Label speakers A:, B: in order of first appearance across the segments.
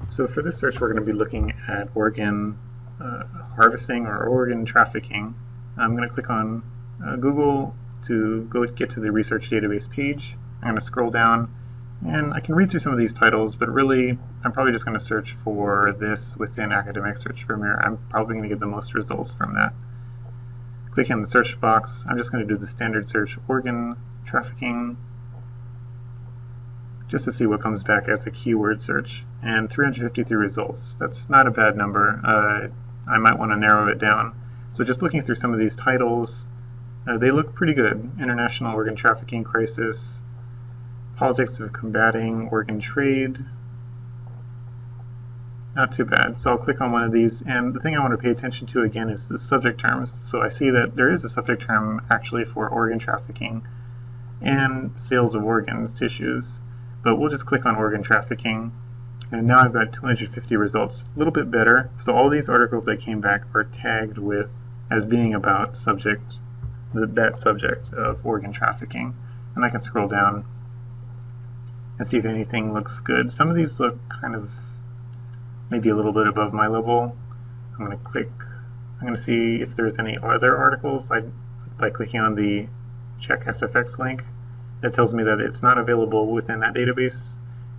A: So for this search, we're going to be looking at organ harvesting or organ trafficking. I'm going to click on Google to get to the research database page. I'm going to scroll down, and I can read through some of these titles, but really I'm probably just going to search for this within Academic Search Premier. I'm probably going to get the most results from that. Click in the search box. I'm just going to do the standard search, organ trafficking, just to see what comes back as a keyword search. And 353 results. That's not a bad number. I might want to narrow it down. So just looking through some of these titles, they look pretty good. International organ trafficking crisis, politics of combating organ trade. Not too bad. So I'll click on one of these, and the thing I want to pay attention to again is the subject terms. So I see that there is a subject term actually for organ trafficking and sales of organs, tissues. But we'll just click on organ trafficking, and now I've got 250 results, a little bit better. So all these articles that came back are tagged with as being about that subject of organ trafficking, and I can scroll down and see if anything looks good. Some of these look kind of maybe a little bit above my level. I'm going to see if there's any other articles by clicking on the check SFX link. That tells me that it's not available within that database,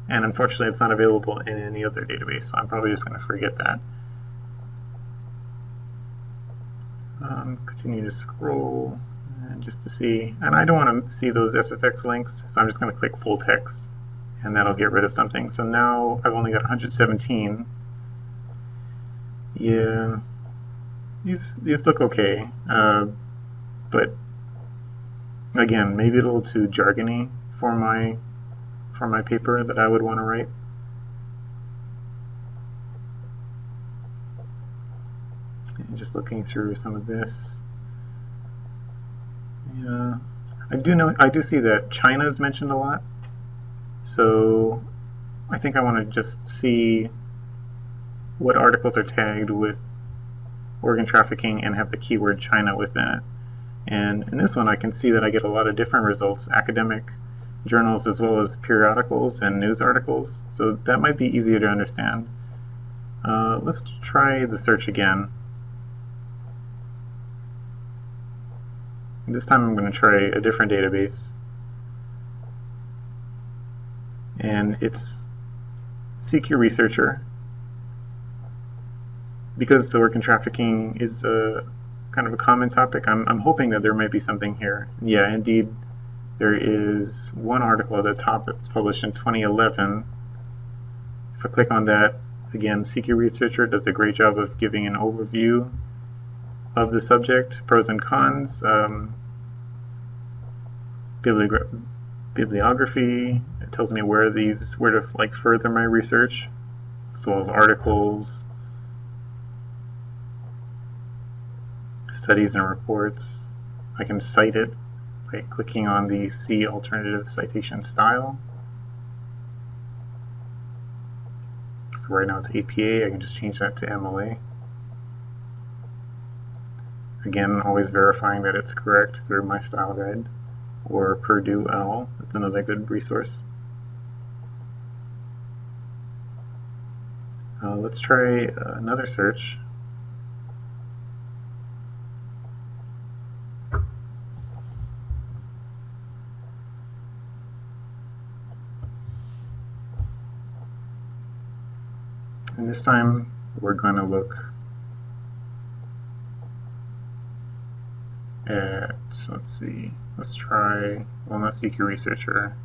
A: and unfortunately it's not available in any other database, so I'm probably just going to forget that. Continue to scroll just to see, and I don't want to see those SFX links, so I'm just going to click full text, and that'll get rid of something. So now I've only got 117. Yeah, these look okay, but again, maybe a little too jargony for my paper that I would want to write. And just looking through some of this, yeah, I do see that China is mentioned a lot. So I think I want to just see what articles are tagged with organ trafficking and have the keyword China within it. And in this one I can see that I get a lot of different results, academic journals as well as periodicals and news articles, so that might be easier to understand. Let's try the search again. This time I'm going to try a different database, and it's CQ Researcher. Because the organ trafficking is kind of a common topic, I'm hoping that there might be something here. Yeah, indeed, there is one article at the top that's published in 2011. If I click on that, again, CQ Researcher does a great job of giving an overview of the subject, pros and cons, bibliography. It tells me where to further my research, as well as articles, studies and reports. I can cite it by clicking on the C alternative citation style. So right now it's APA, I can just change that to MLA. Again, always verifying that it's correct through my style guide, or Purdue L, that's another good resource. Let's try another search. And this time we're going to look at, let's see, let's try, well, not CQ Researcher.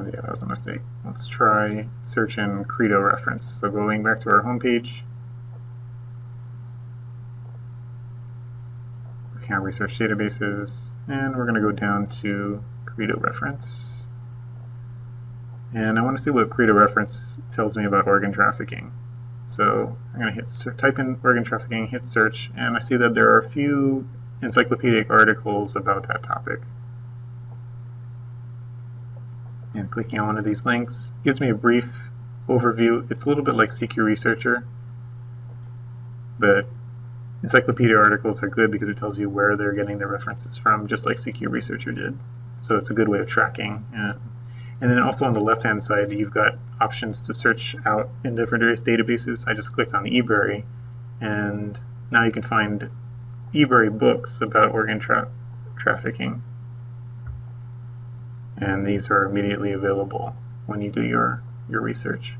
A: Yeah, that was a mistake. Let's try search in Credo Reference. So going back to our home page, looking at research databases, and we're going to go down to Credo Reference. And I want to see what Credo Reference tells me about organ trafficking. So I'm going to type in organ trafficking, hit search, and I see that there are a few encyclopedic articles about that topic. And clicking on one of these links gives me a brief overview. It's a little bit like CQ Researcher, but Encyclopedia articles are good because it tells you where they're getting their references from, just like CQ Researcher did. So it's a good way of tracking. And then also on the left-hand side, you've got options to search out in different various databases. I just clicked on eBury, and now you can find eBury books about organ trafficking. And these are immediately available when you do your research.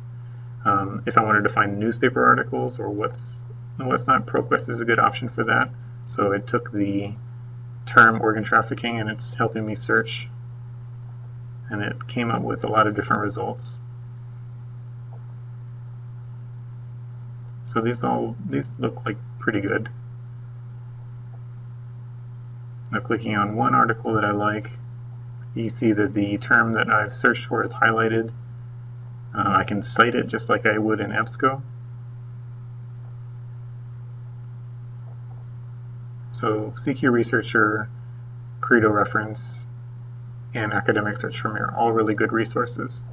A: If I wanted to find newspaper articles or what's not, ProQuest is a good option for that. So it took the term organ trafficking and it's helping me search, and it came up with a lot of different results. So these look like pretty good. Now clicking on one article that I like, you see that the term that I've searched for is highlighted. I can cite it just like I would in EBSCO. So CQ Researcher, Credo Reference, and Academic Search Firm are all really good resources.